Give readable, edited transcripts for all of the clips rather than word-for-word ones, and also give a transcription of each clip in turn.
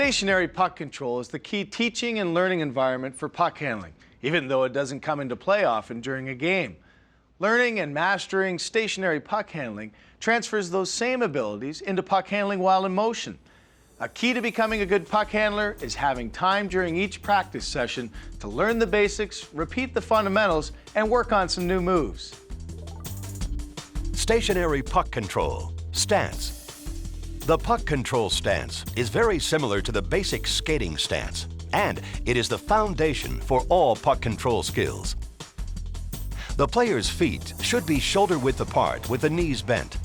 Stationary puck control is the key teaching and learning environment for puck handling, even though it doesn't come into play often during a game. Learning and mastering stationary puck handling transfers those same abilities into puck handling while in motion. A key to becoming a good puck handler is having time during each practice session to learn the basics, repeat the fundamentals, and work on some new moves. Stationary puck control, stance. The puck control stance is very similar to the basic skating stance, and it is the foundation for all puck control skills. The player's feet should be shoulder-width apart with the knees bent.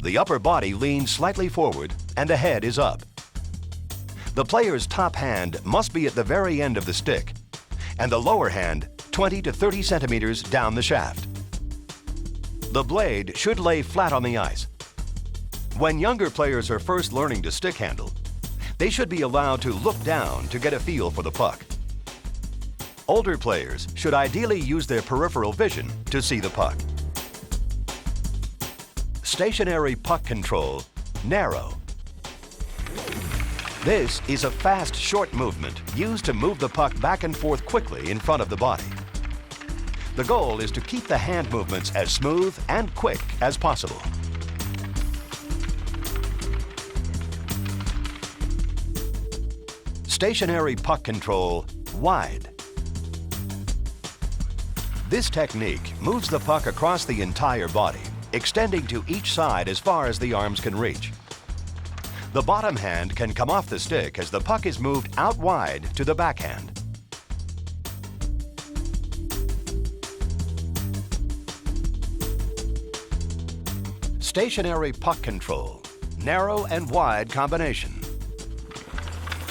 The upper body leans slightly forward and the head is up. The player's top hand must be at the very end of the stick, and the lower hand 20 to 30 centimeters down the shaft. The blade should lay flat on the ice. When younger players are first learning to stick handle, they should be allowed to look down to get a feel for the puck. Older players should ideally use their peripheral vision to see the puck. Stationary puck control, narrow. This is a fast, short movement used to move the puck back and forth quickly in front of the body. The goal is to keep the hand movements as smooth and quick as possible. Stationary puck control, wide. This technique moves the puck across the entire body, extending to each side as far as the arms can reach. The bottom hand can come off the stick as the puck is moved out wide to the backhand. Stationary puck control, narrow and wide combination.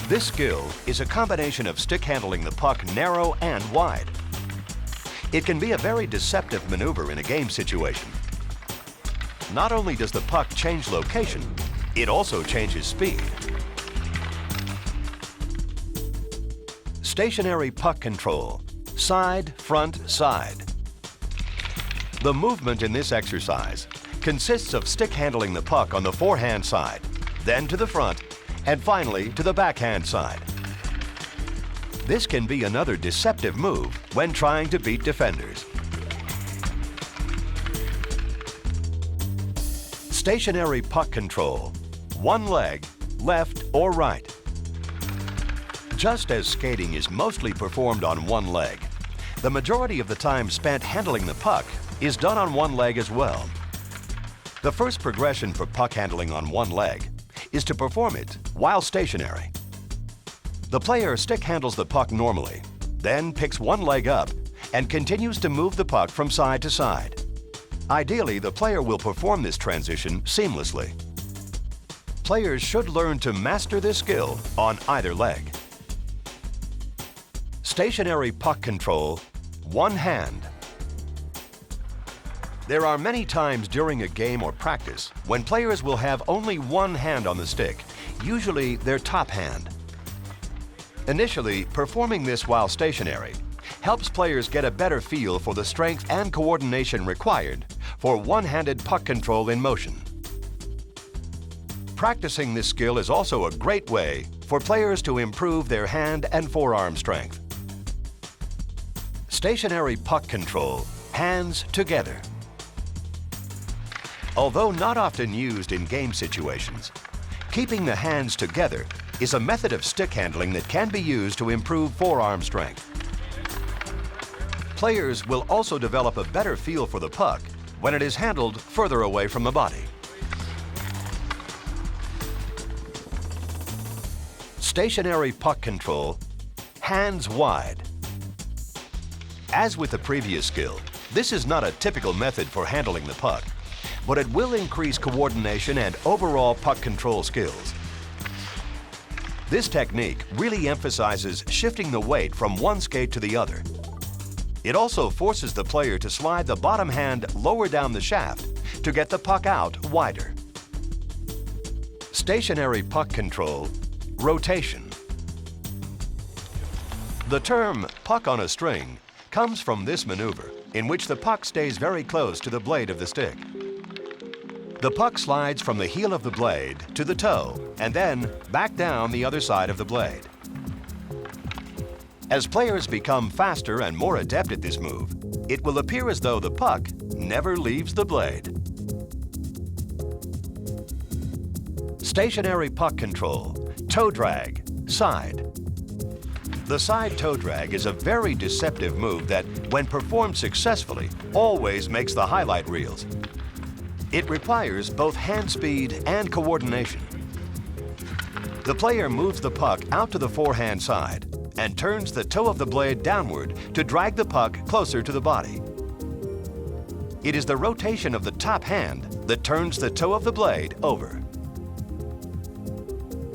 This skill is a combination of stick handling the puck narrow and wide. It can be a very deceptive maneuver in a game situation. Not only does the puck change location, it also changes speed. Stationary puck control, side, front, side. The movement in this exercise consists of stick handling the puck on the forehand side, then to the front, and finally to the backhand side. This can be another deceptive move when trying to beat defenders. Stationary puck control, one leg, left or right. Just as skating is mostly performed on one leg, the majority of the time spent handling the puck is done on one leg as well. The first progression for puck handling on one leg is to perform it while stationary. The player stick handles the puck normally, then picks one leg up and continues to move the puck from side to side. Ideally, the player will perform this transition seamlessly. Players should learn to master this skill on either leg. Stationary puck control, one hand. There are many times during a game or practice when players will have only one hand on the stick, usually their top hand. Initially, performing this while stationary helps players get a better feel for the strength and coordination required for one-handed puck control in motion. Practicing this skill is also a great way for players to improve their hand and forearm strength. Stationary puck control, hands together. Although not often used in game situations, keeping the hands together is a method of stick handling that can be used to improve forearm strength. Players will also develop a better feel for the puck when it is handled further away from the body. Stationary puck control, hands wide. As with the previous skill, this is not a typical method for handling the puck, but it will increase coordination and overall puck control skills. This technique really emphasizes shifting the weight from one skate to the other. It also forces the player to slide the bottom hand lower down the shaft to get the puck out wider. Stationary puck control, rotation. The term puck on a string comes from this maneuver in which the puck stays very close to the blade of the stick. The puck slides from the heel of the blade to the toe and then back down the other side of the blade. As players become faster and more adept at this move, it will appear as though the puck never leaves the blade. Stationary puck control, toe drag, side. The side toe drag is a very deceptive move that, when performed successfully, always makes the highlight reels. It requires both hand speed and coordination. The player moves the puck out to the forehand side and turns the toe of the blade downward to drag the puck closer to the body. It is the rotation of the top hand that turns the toe of the blade over.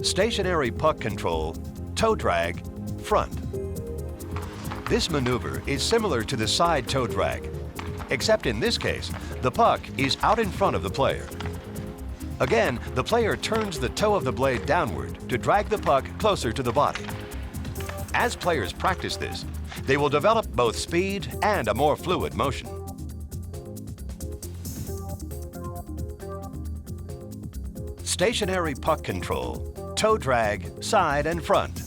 Stationary puck control, toe drag, front. This maneuver is similar to the side toe drag, except in this case, the puck is out in front of the player. Again, the player turns the toe of the blade downward to drag the puck closer to the body. As players practice this, they will develop both speed and a more fluid motion. Stationary puck control, toe drag, side and front.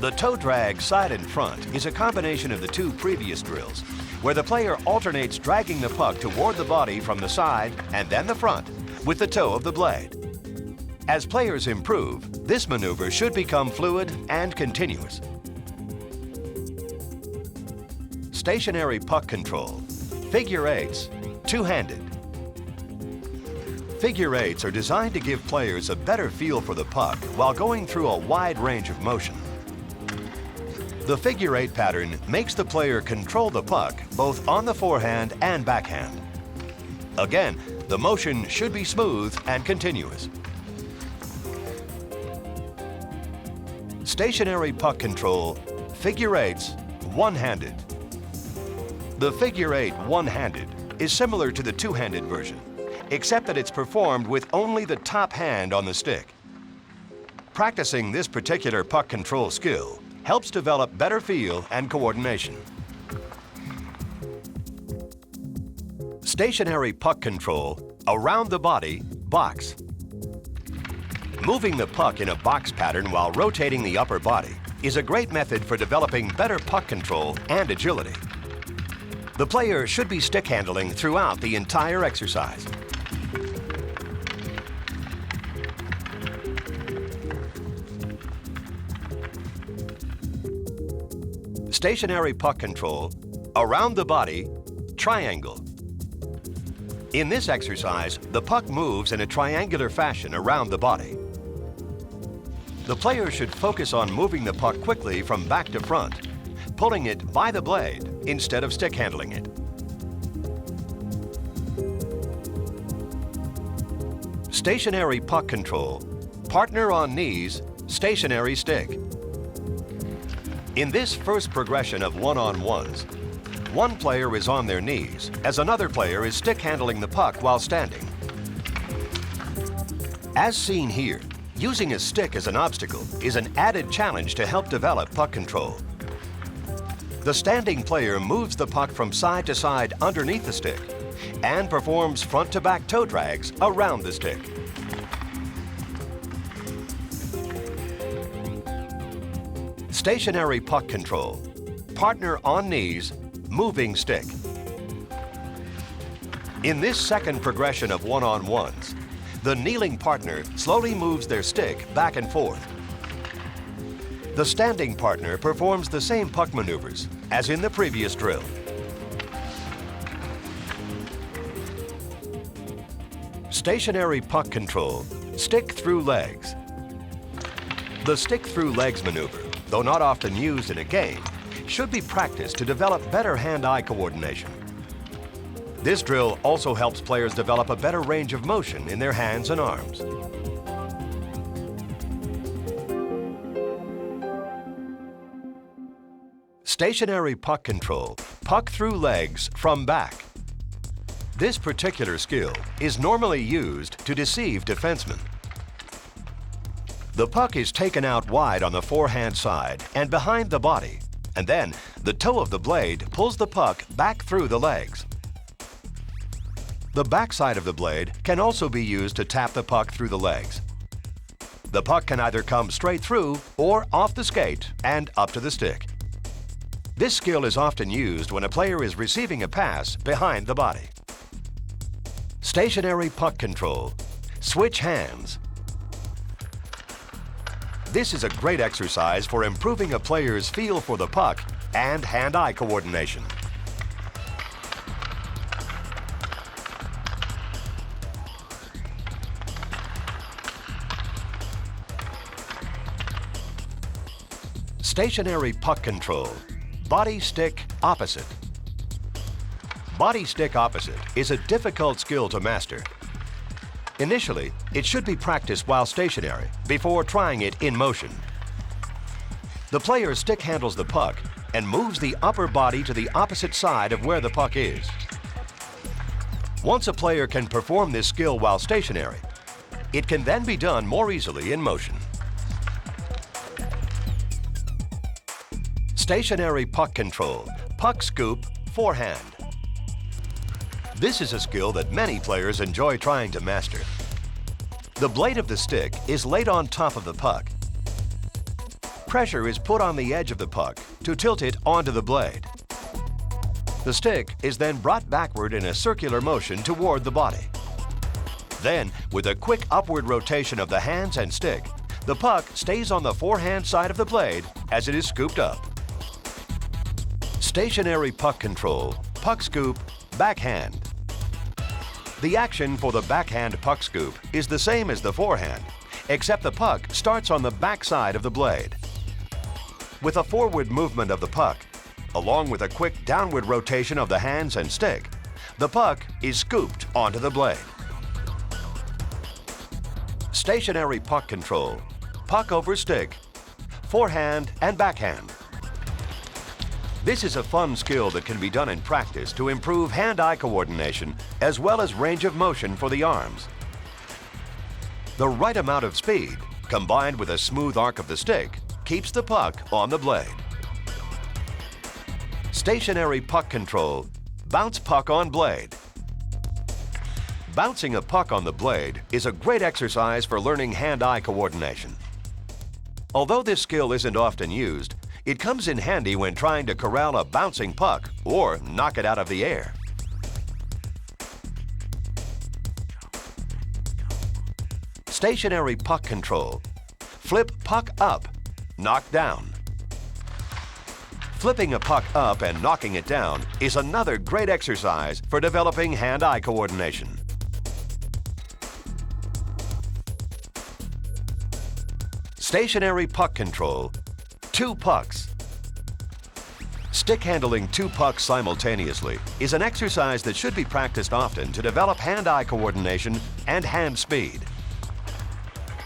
The toe drag, side and front is a combination of the two previous drills, where the player alternates dragging the puck toward the body from the side and then the front with the toe of the blade. As players improve, this maneuver should become fluid and continuous. Stationary puck control, figure eights, two-handed. Figure eights are designed to give players a better feel for the puck while going through a wide range of motion. The figure eight pattern makes the player control the puck both on the forehand and backhand. Again, the motion should be smooth and continuous. Stationary puck control, figure eights, one-handed. The figure eight one-handed is similar to the two-handed version, except that it's performed with only the top hand on the stick. Practicing this particular puck control skill helps develop better feel and coordination. Stationary puck control, around the body, box. Moving the puck in a box pattern while rotating the upper body is a great method for developing better puck control and agility. The player should be stick handling throughout the entire exercise. Stationary puck control, around the body, triangle. In this exercise, the puck moves in a triangular fashion around the body. The player should focus on moving the puck quickly from back to front, pulling it by the blade instead of stick handling it. Stationary puck control, partner on knees, stationary stick. In this first progression of one-on-ones, one player is on their knees as another player is stick handling the puck while standing. As seen here, using a stick as an obstacle is an added challenge to help develop puck control. The standing player moves the puck from side to side underneath the stick and performs front-to-back toe drags around the stick. Stationary puck control, partner on knees, moving stick. In this second progression of one-on-ones, the kneeling partner slowly moves their stick back and forth. The standing partner performs the same puck maneuvers as in the previous drill. Stationary puck control, stick through legs. The stick through legs maneuver, though not often used in a game, should be practiced to develop better hand-eye coordination. This drill also helps players develop a better range of motion in their hands and arms. Stationary puck control, puck through legs from back. This particular skill is normally used to deceive defensemen. The puck is taken out wide on the forehand side and behind the body, and then the toe of the blade pulls the puck back through the legs. The backside of the blade can also be used to tap the puck through the legs. The puck can either come straight through or off the skate and up to the stick. This skill is often used when a player is receiving a pass behind the body. Stationary puck control. Switch hands. This is a great exercise for improving a player's feel for the puck and hand-eye coordination. Stationary puck control. Body stick opposite. Body stick opposite is a difficult skill to master. Initially, it should be practiced while stationary before trying it in motion. The player stick handles the puck and moves the upper body to the opposite side of where the puck is. Once a player can perform this skill while stationary, it can then be done more easily in motion. Stationary puck control. Puck scoop, forehand. This is a skill that many players enjoy trying to master. The blade of the stick is laid on top of the puck. Pressure is put on the edge of the puck to tilt it onto the blade. The stick is then brought backward in a circular motion toward the body. Then, with a quick upward rotation of the hands and stick, the puck stays on the forehand side of the blade as it is scooped up. Stationary puck control, puck scoop, backhand. The action for the backhand puck scoop is the same as the forehand, except the puck starts on the back side of the blade. With a forward movement of the puck, along with a quick downward rotation of the hands and stick, the puck is scooped onto the blade. Stationary puck control, puck over stick, forehand and backhand. This is a fun skill that can be done in practice to improve hand-eye coordination as well as range of motion for the arms. The right amount of speed, combined with a smooth arc of the stick, keeps the puck on the blade. Stationary puck control, bounce puck on blade. Bouncing a puck on the blade is a great exercise for learning hand-eye coordination. Although this skill isn't often used, it comes in handy when trying to corral a bouncing puck or knock it out of the air. Stationary puck control. Flip puck up, knock down. Flipping a puck up and knocking it down is another great exercise for developing hand-eye coordination. Stationary puck control. Two pucks. Stick handling two pucks simultaneously is an exercise that should be practiced often to develop hand-eye coordination and hand speed.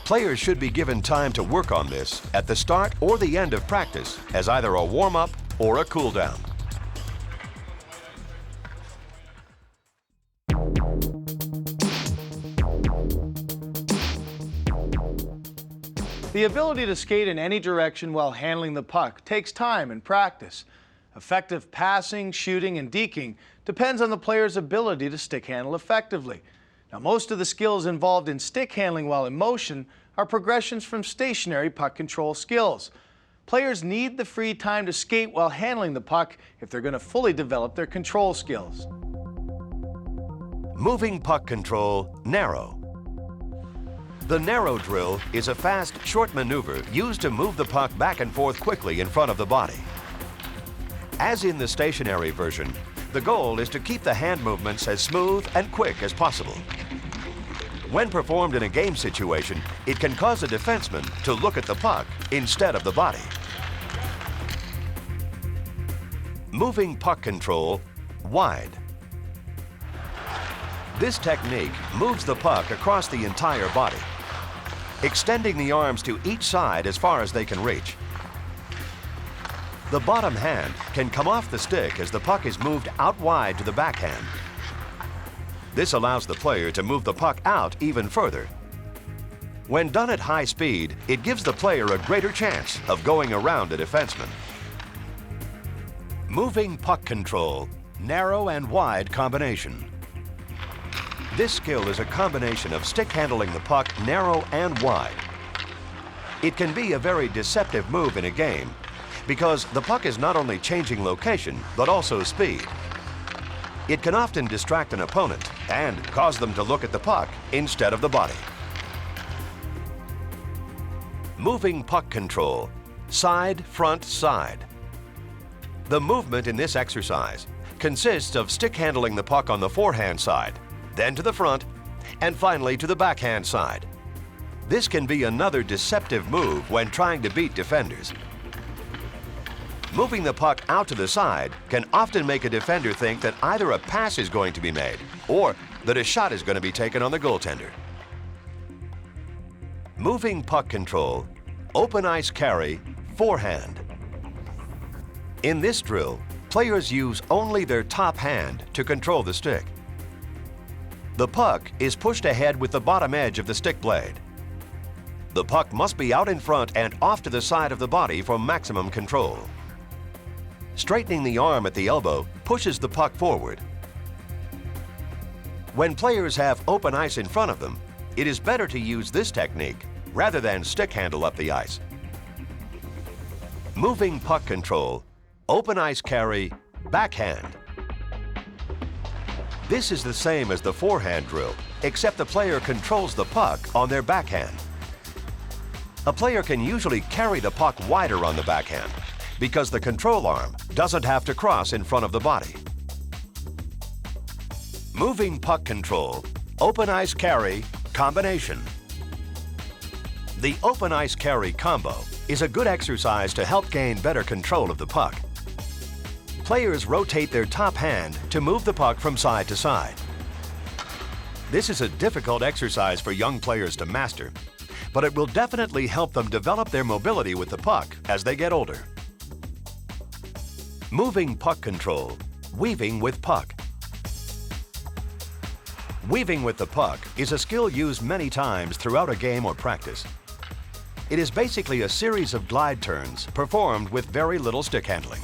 Players should be given time to work on this at the start or the end of practice as either a warm-up or a cool-down. The ability to skate in any direction while handling the puck takes time and practice. Effective passing, shooting, and deking depends on the player's ability to stick handle effectively. Now, most of the skills involved in stick handling while in motion are progressions from stationary puck control skills. Players need the free time to skate while handling the puck if they're going to fully develop their control skills. Moving puck control, narrow. The narrow drill is a fast, short maneuver used to move the puck back and forth quickly in front of the body. As in the stationary version, the goal is to keep the hand movements as smooth and quick as possible. When performed in a game situation, it can cause a defenseman to look at the puck instead of the body. Moving puck control, wide. This technique moves the puck across the entire body, extending the arms to each side as far as they can reach. The bottom hand can come off the stick as the puck is moved out wide to the backhand. This allows the player to move the puck out even further. When done at high speed, it gives the player a greater chance of going around a defenseman. Moving puck control, narrow and wide combination. This skill is a combination of stick handling the puck narrow and wide. It can be a very deceptive move in a game because the puck is not only changing location, but also speed. It can often distract an opponent and cause them to look at the puck instead of the body. Moving puck control, side, front, side. The movement in this exercise consists of stick handling the puck on the forehand side, then to the front, and finally to the backhand side. This can be another deceptive move when trying to beat defenders. Moving the puck out to the side can often make a defender think that either a pass is going to be made or that a shot is going to be taken on the goaltender. Moving puck control, open ice carry, forehand. In this drill, players use only their top hand to control the stick. The puck is pushed ahead with the bottom edge of the stick blade. The puck must be out in front and off to the side of the body for maximum control. Straightening the arm at the elbow pushes the puck forward. When players have open ice in front of them, it is better to use this technique rather than stick handle up the ice. Moving puck control, open ice carry, backhand. This is the same as the forehand drill, except the player controls the puck on their backhand. A player can usually carry the puck wider on the backhand because the control arm doesn't have to cross in front of the body. Moving puck control, open ice carry, combination. The open ice carry combo is a good exercise to help gain better control of the puck. Players rotate their top hand to move the puck from side to side. This is a difficult exercise for young players to master, but it will definitely help them develop their mobility with the puck as they get older. Moving puck control, weaving with puck. Weaving with the puck is a skill used many times throughout a game or practice. It is basically a series of glide turns performed with very little stick handling.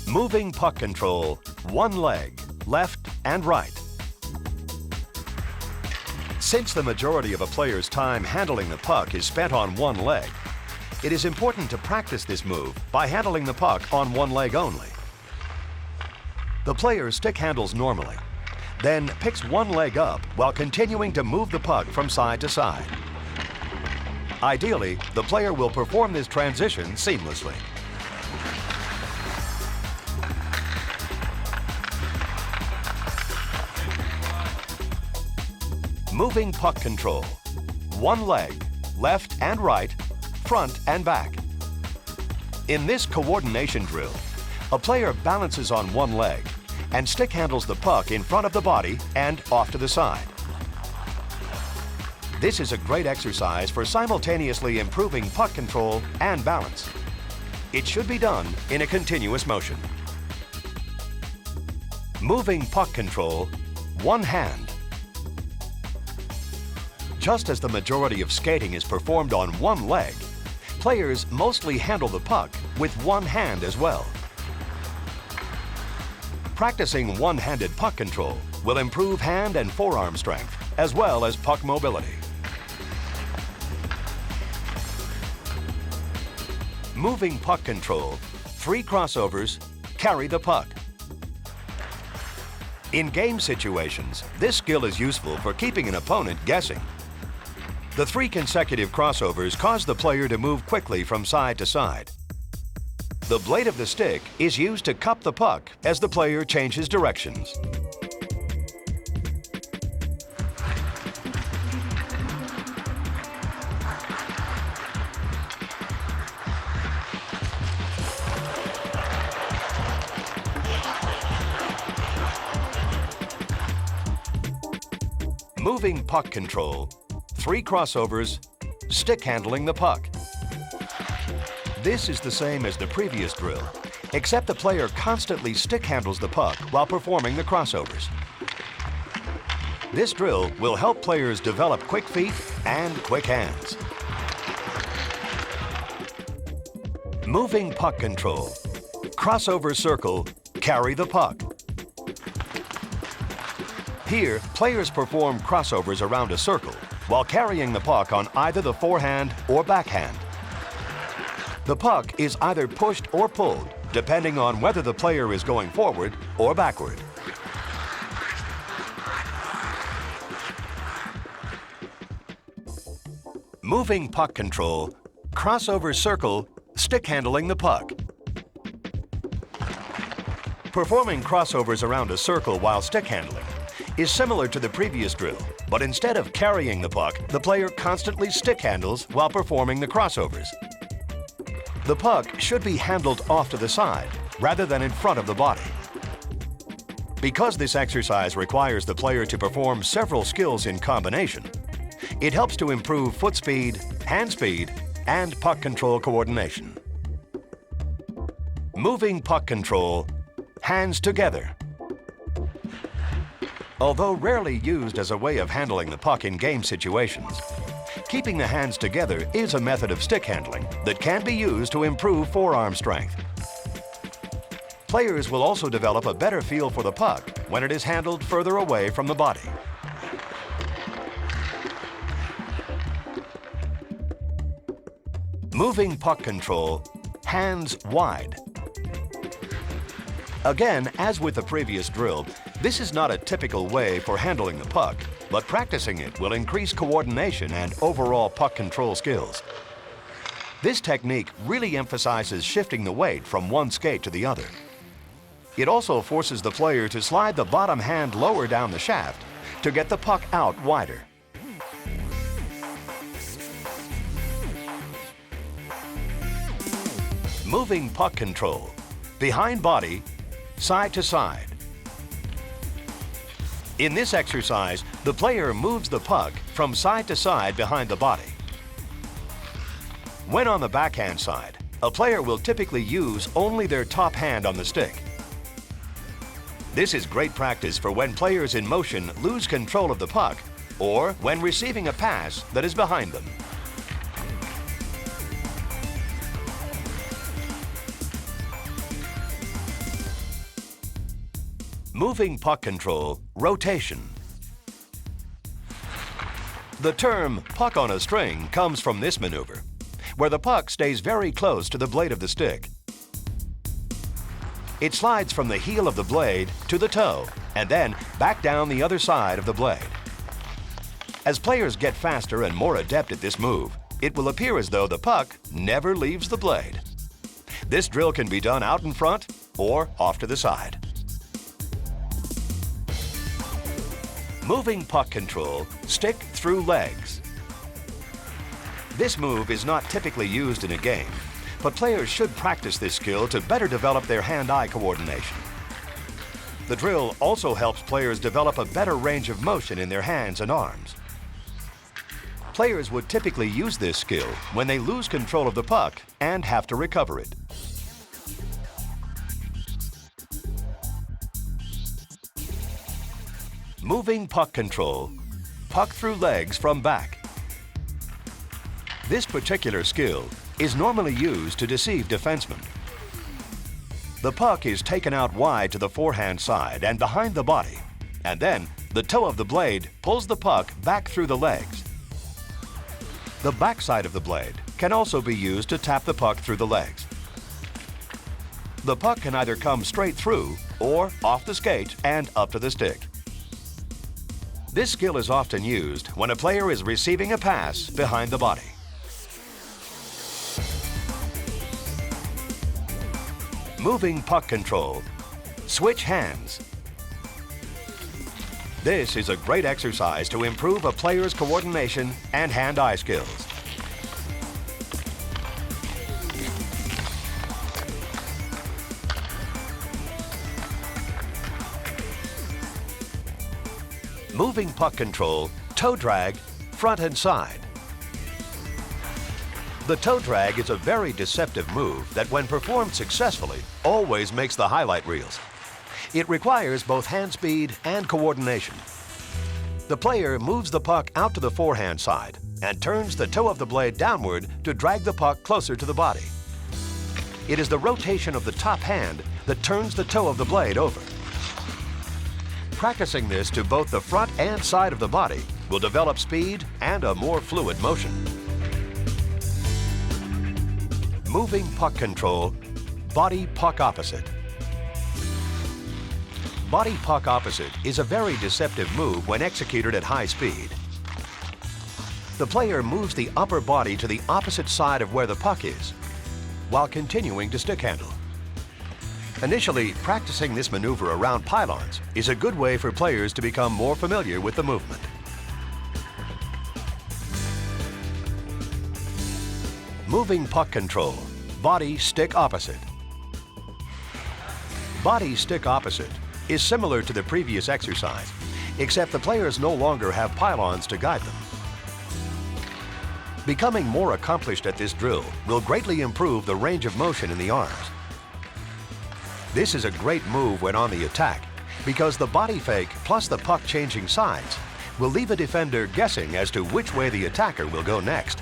Moving puck control, one leg, left and right. Since the majority of a player's time handling the puck is spent on one leg, it is important to practice this move by handling the puck on one leg only. The player stick handles normally, then picks one leg up while continuing to move the puck from side to side. Ideally, the player will perform this transition seamlessly. Moving puck control, one leg, left and right, front and back. In this coordination drill, a player balances on one leg and stick handles the puck in front of the body and off to the side. This is a great exercise for simultaneously improving puck control and balance. It should be done in a continuous motion. Moving puck control, one hand. Just as the majority of skating is performed on one leg, players mostly handle the puck with one hand as well. Practicing one-handed puck control will improve hand and forearm strength, as well as puck mobility. Moving puck control, 3 crossovers, carry the puck. In game situations, this skill is useful for keeping an opponent guessing. The 3 consecutive crossovers cause the player to move quickly from side to side. The blade of the stick is used to cup the puck as the player changes directions. Moving puck control, 3 crossovers, stick handling the puck. This is the same as the previous drill, except the player constantly stick handles the puck while performing the crossovers. This drill will help players develop quick feet and quick hands. Moving puck control. Crossover circle, carry the puck. Here, players perform crossovers around a circle while carrying the puck on either the forehand or backhand. The puck is either pushed or pulled, depending on whether the player is going forward or backward. Moving puck control, crossover circle, stick handling the puck. Performing crossovers around a circle while stick handling is similar to the previous drill, but instead of carrying the puck, the player constantly stick handles while performing the crossovers. The puck should be handled off to the side rather than in front of the body. Because this exercise requires the player to perform several skills in combination, it helps to improve foot speed, hand speed, and puck control coordination. Moving puck control, hands together. Although rarely used as a way of handling the puck in game situations, keeping the hands together is a method of stick handling that can be used to improve forearm strength. Players will also develop a better feel for the puck when it is handled further away from the body. Moving puck control, hands wide. Again, as with the previous drill, this is not a typical way for handling the puck, but practicing it will increase coordination and overall puck control skills. This technique really emphasizes shifting the weight from one skate to the other. It also forces the player to slide the bottom hand lower down the shaft to get the puck out wider. Moving puck control, behind body, side to side. In this exercise, the player moves the puck from side to side behind the body. When on the backhand side, a player will typically use only their top hand on the stick. This is great practice for when players in motion lose control of the puck or when receiving a pass that is behind them. Moving puck control, rotation. The term puck on a string comes from this maneuver, where the puck stays very close to the blade of the stick. It slides from the heel of the blade to the toe and then back down the other side of the blade. As players get faster and more adept at this move, it will appear as though the puck never leaves the blade. This drill can be done out in front or off to the side. Moving puck control, stick through legs. This move is not typically used in a game, but players should practice this skill to better develop their hand-eye coordination. The drill also helps players develop a better range of motion in their hands and arms. Players would typically use this skill when they lose control of the puck and have to recover it. Moving puck control, puck through legs from back. This particular skill is normally used to deceive defensemen. The puck is taken out wide to the forehand side and behind the body, and then the toe of the blade pulls the puck back through the legs. The backside of the blade can also be used to tap the puck through the legs. The puck can either come straight through or off the skate and up to the stick. This skill is often used when a player is receiving a pass behind the body. Moving puck control, switch hands. This is a great exercise to improve a player's coordination and hand-eye skills. Moving puck control, toe drag, front and side. The toe drag is a very deceptive move that, when performed successfully, always makes the highlight reels. It requires both hand speed and coordination. The player moves the puck out to the forehand side and turns the toe of the blade downward to drag the puck closer to the body. it is the rotation of the top hand that turns the toe of the blade over. Practicing this to both the front and side of the body will develop speed and a more fluid motion. Moving puck control, body puck opposite. Body puck opposite is a very deceptive move when executed at high speed. The player moves the upper body to the opposite side of where the puck is, while continuing to stick handle. Initially, practicing this maneuver around pylons is a good way for players to become more familiar with the movement. Moving puck control, body stick opposite. Body stick opposite is similar to the previous exercise, except the players no longer have pylons to guide them. Becoming more accomplished at this drill will greatly improve the range of motion in the arms. This is a great move when on the attack because the body fake plus the puck changing sides will leave a defender guessing as to which way the attacker will go next.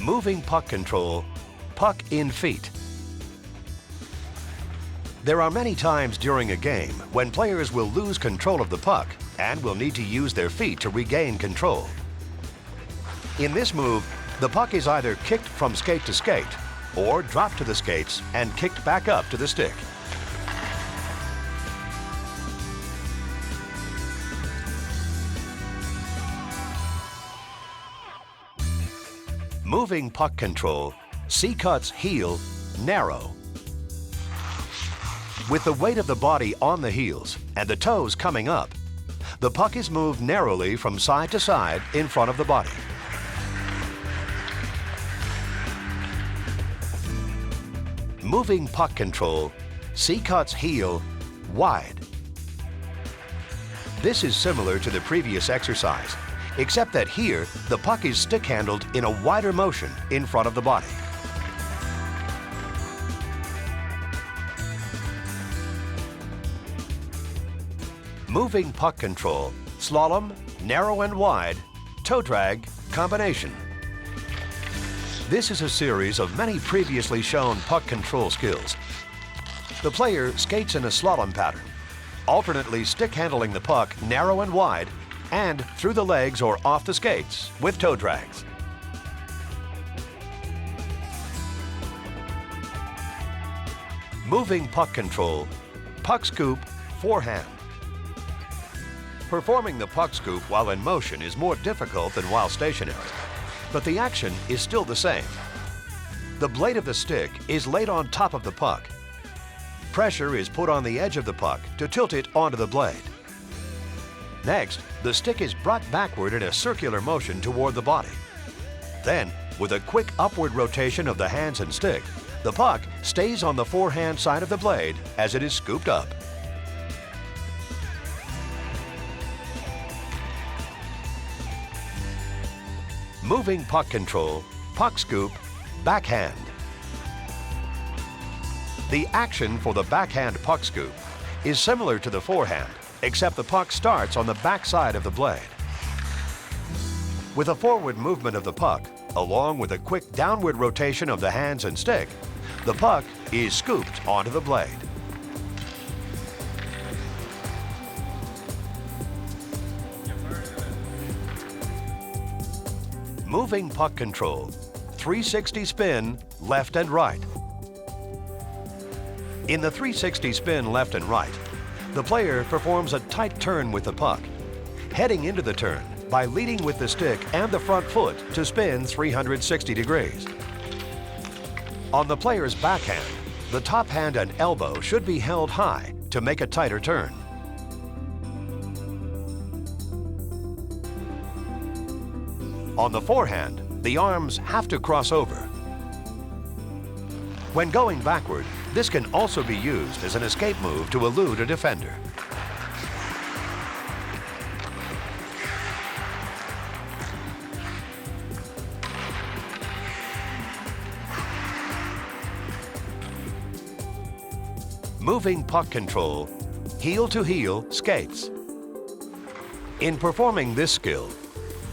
Moving puck control, puck in feet. There are many times during a game when players will lose control of the puck and will need to use their feet to regain control. In this move, the puck is either kicked from skate to skate or dropped to the skates and kicked back up to the stick. Moving puck control, C-cuts heel, narrow. With the weight of the body on the heels and the toes coming up, the puck is moved narrowly from side to side in front of the body. Moving puck control, C-cuts heel, wide. This is similar to the previous exercise, except that here, the puck is stick-handled in a wider motion in front of the body. Moving puck control, slalom, narrow and wide, toe drag, combination. This is a series of many previously shown puck control skills. The player skates in a slalom pattern, alternately stick handling the puck narrow and wide and through the legs or off the skates with toe drags. Moving puck control, puck scoop, forehand. Performing the puck scoop while in motion is more difficult than while stationary, but the action is still the same. The blade of the stick is laid on top of the puck. Pressure is put on the edge of the puck to tilt it onto the blade. Next, the stick is brought backward in a circular motion toward the body. Then, with a quick upward rotation of the hands and stick, the puck stays on the forehand side of the blade as it is scooped up. Moving puck control, puck scoop, backhand. The action for the backhand puck scoop is similar to the forehand, except the puck starts on the back side of the blade. With a forward movement of the puck, along with a quick downward rotation of the hands and stick, the puck is scooped onto the blade. Moving puck control, 360 spin, left and right. In the 360 spin left and right, the player performs a tight turn with the puck, heading into the turn by leading with the stick and the front foot to spin 360 degrees. On the player's backhand, the top hand and elbow should be held high to make a tighter turn. On the forehand, the arms have to cross over. When going backward, this can also be used as an escape move to elude a defender. Moving puck control, heel to heel skates. In performing this skill,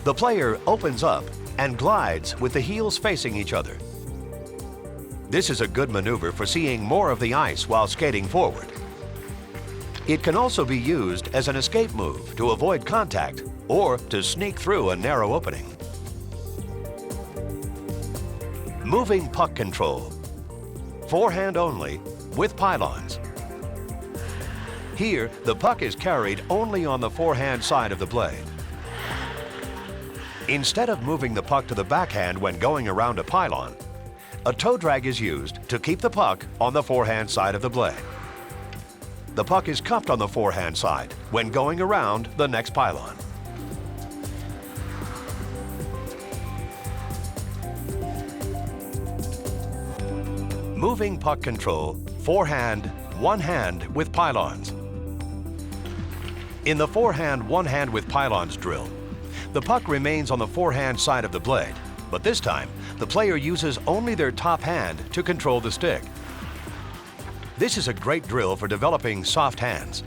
the player opens up and glides with the heels facing each other. This is a good maneuver for seeing more of the ice while skating forward. It can also be used as an escape move to avoid contact or to sneak through a narrow opening. Moving puck control. Forehand only with pylons. Here, the puck is carried only on the forehand side of the blade. Instead of moving the puck to the backhand when going around a pylon, a toe drag is used to keep the puck on the forehand side of the blade. The puck is cupped on the forehand side when going around the next pylon. Moving puck control, forehand, one hand with pylons. In the forehand, one hand with pylons drill, the puck remains on the forehand side of the blade, but this time, the player uses only their top hand to control the stick. This is a great drill for developing soft hands.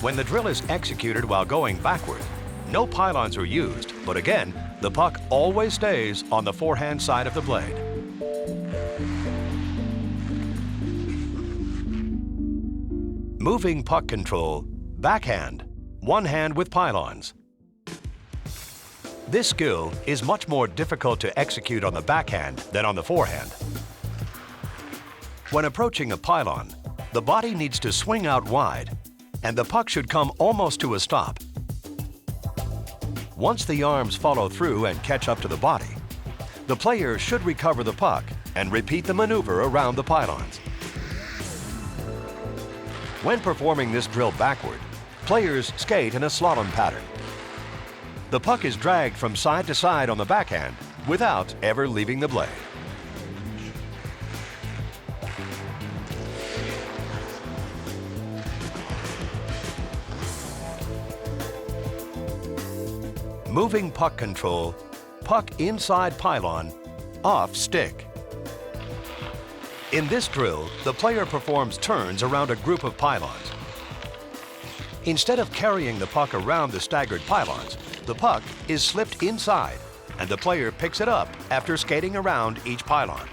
When the drill is executed while going backward, no pylons are used, but again, the puck always stays on the forehand side of the blade. Moving puck control, backhand, one hand with pylons. This skill is much more difficult to execute on the backhand than on the forehand. When approaching a pylon, the body needs to swing out wide, and the puck should come almost to a stop. Once the arms follow through and catch up to the body, the player should recover the puck and repeat the maneuver around the pylons. When performing this drill backward, players skate in a slalom pattern. The puck is dragged from side to side on the backhand without ever leaving the blade. Moving puck control, puck inside pylon, off stick. In this drill, the player performs turns around a group of pylons. Instead of carrying the puck around the staggered pylons, the puck is slipped inside and the player picks it up after skating around each pylon.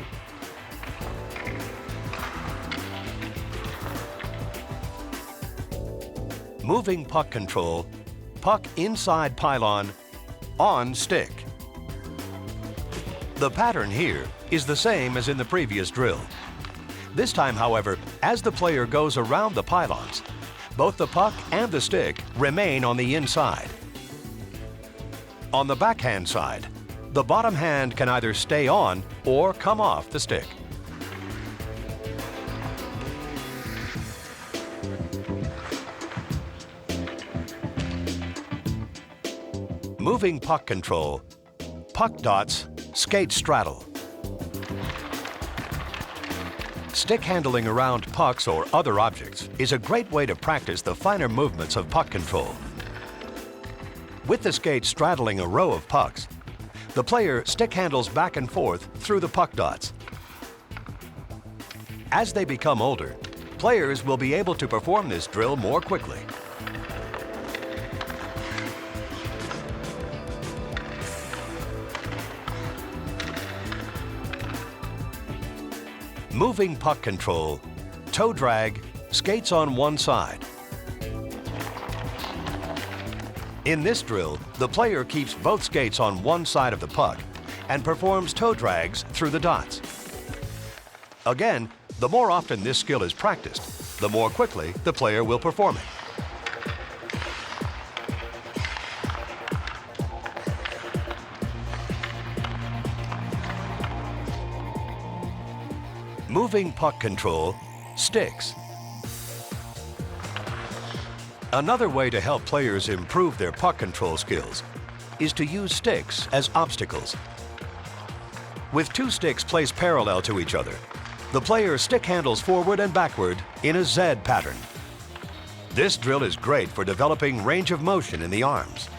Moving puck control, puck inside pylon, on stick. The pattern here is the same as in the previous drill. This time, however, as the player goes around the pylons, both the puck and the stick remain on the inside. On the backhand side, the bottom hand can either stay on or come off the stick. Moving puck control, puck dots, skate straddle. Stick handling around pucks or other objects is a great way to practice the finer movements of puck control. With the skate straddling a row of pucks, the player stick handles back and forth through the puck dots. As they become older, players will be able to perform this drill more quickly. Moving puck control, toe drag, skates on one side. In this drill, the player keeps both skates on one side of the puck and performs toe drags through the dots. Again, the more often this skill is practiced, the more quickly the player will perform it. Moving puck control, sticks. Another way to help players improve their puck control skills is to use sticks as obstacles. With two sticks placed parallel to each other, the player stick handles forward and backward in a Z pattern. This drill is great for developing range of motion in the arms.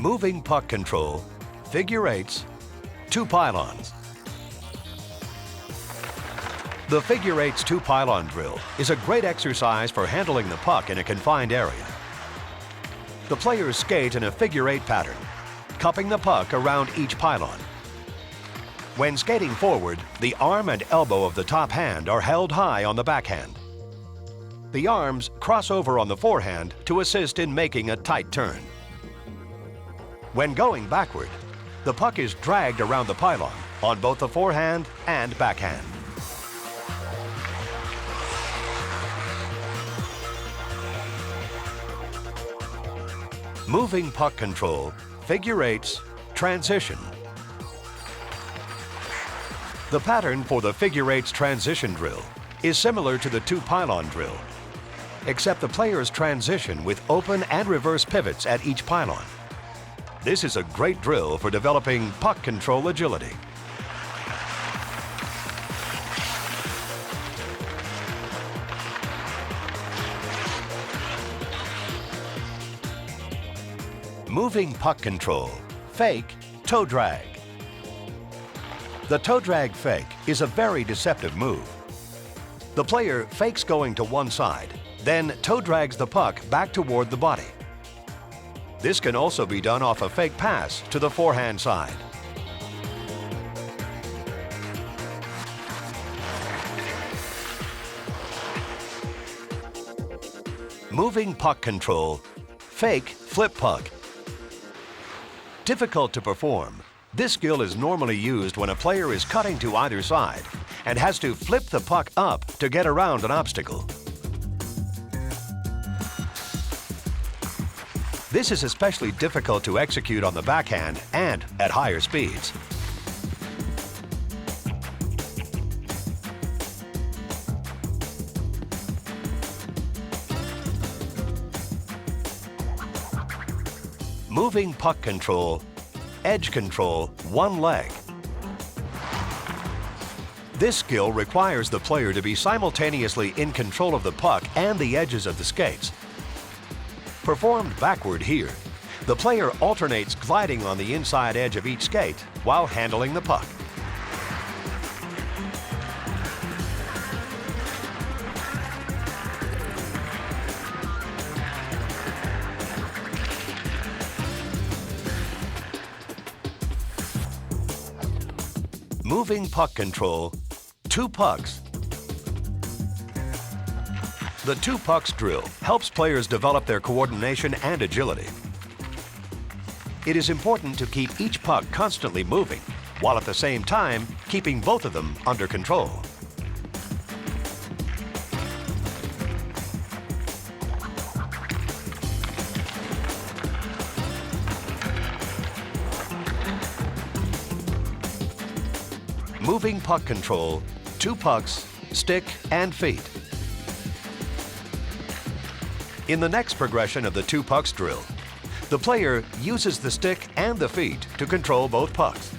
moving puck control, figure eights, two pylons. The figure eights two pylon drill is a great exercise for handling the puck in a confined area. The players skate in a figure eight pattern, cupping the puck around each pylon. When skating forward, the arm and elbow of the top hand are held high on the backhand. The arms cross over on the forehand to assist in making a tight turn. When going backward, the puck is dragged around the pylon on both the forehand and backhand. Moving puck control, figure eights, transition. The pattern for the figure eights transition drill is similar to the two pylon drill, except the players transition with open and reverse pivots at each pylon. This is a great drill for developing puck control agility. Moving puck control, fake, toe drag. The toe drag fake is a very deceptive move. The player fakes going to one side, then toe drags the puck back toward the body. This can also be done off a fake pass to the forehand side. Moving puck control, fake flip puck. Difficult to perform, this skill is normally used when a player is cutting to either side and has to flip the puck up to get around an obstacle. This is especially difficult to execute on the backhand and at higher speeds. Moving puck control, edge control, one leg. This skill requires the player to be simultaneously in control of the puck and the edges of the skates. Performed backward here, the player alternates gliding on the inside edge of each skate while handling the puck. Moving puck control, two pucks. The two pucks drill helps players develop their coordination and agility. It is important to keep each puck constantly moving, while at the same time keeping both of them under control. Moving puck control, two pucks, stick and feet. In the next progression of the two pucks drill, the player uses the stick and the feet to control both pucks.